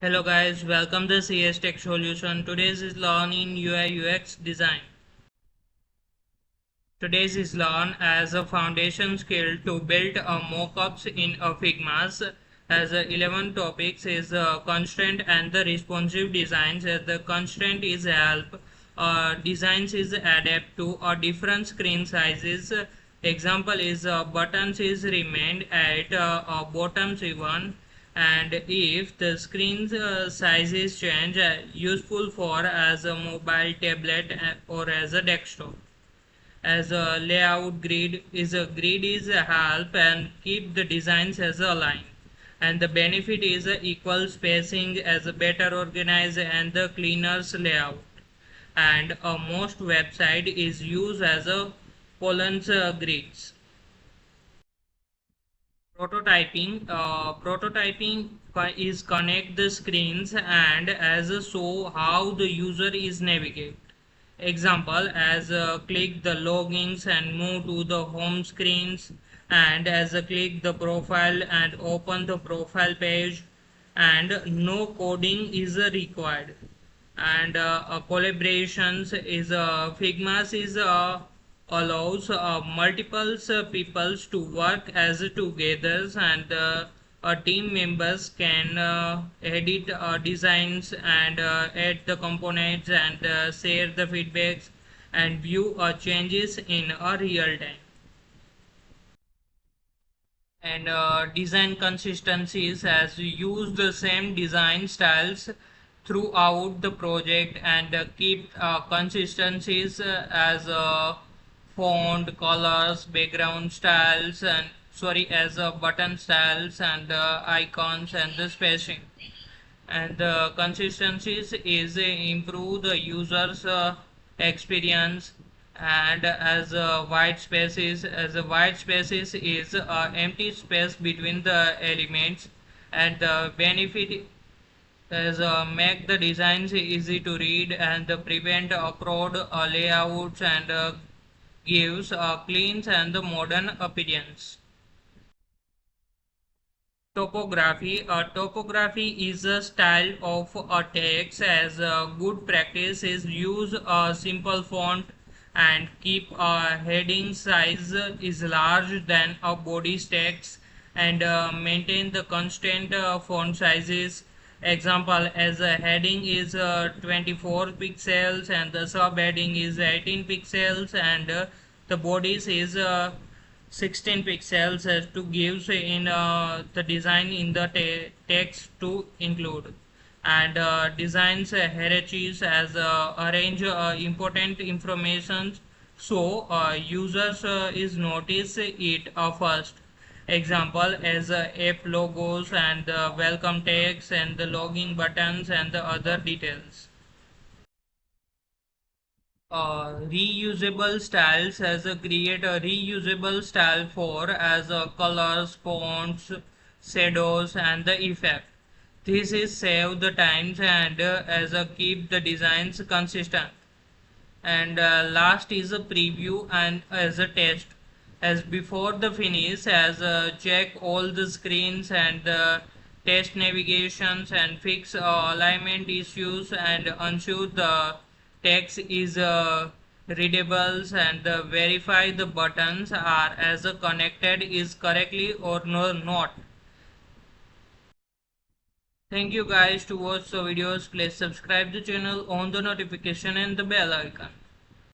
Hello guys, welcome to CS Tech Solution. Today's is learn in UI/UX design. Today's is learn as a foundation skill to build a mockups in a Figma. As 11 topics is constraint and the responsive designs. As the constraint is help designs is adapt to different screen sizes. Example is buttons is remained at bottom one, and if the screen sizes change, useful for as a mobile tablet or as a desktop. As a layout grid is a help and keep the designs as a line, and the benefit is a equal spacing as a better organized and the cleaner layout. And most website is used as a columns grids. Prototyping is connect the screens and as a show how the user is navigate. Example as click the logins and move to the home screens, and as a click the profile and open the profile page, and no coding is required. And collaborations is Figma is allows multiple peoples to work as together, and team members can edit designs and add the components and share the feedbacks and view changes in a real time. And design consistencies as we use the same design styles throughout the project, and keep consistencies as font colors, background styles, and sorry as button styles and icons and the spacing. And the consistencies is improve the users experience. And as a white spaces is empty space between the elements, and the benefit is make the designs easy to read and prevent crowd layouts, and gives clean and the modern appearance. Topography is a style of a text. As a good practice is use a simple font and keep a heading size is large than a body text, and maintain the constant font sizes. Example as a heading is 24 pixels and the subheading is 18 pixels, and the bodies is 16 pixels to give in the design in the text to include. And designs hierarchies as arrange important information so users is notice it first. Example as app logos and welcome text and the login buttons and the other details. Reusable styles as a create a reusable style for as a colors, fonts, shadows, and the effect. This is save the times and as a keep the designs consistent. And last is a preview and as a test. As before the finish, as check all the screens and test navigations and fix alignment issues and ensure the text is readable, and verify the buttons are as connected is correctly or no, not. Thank you guys to watch the videos. Please subscribe the channel, on the notification and the bell icon.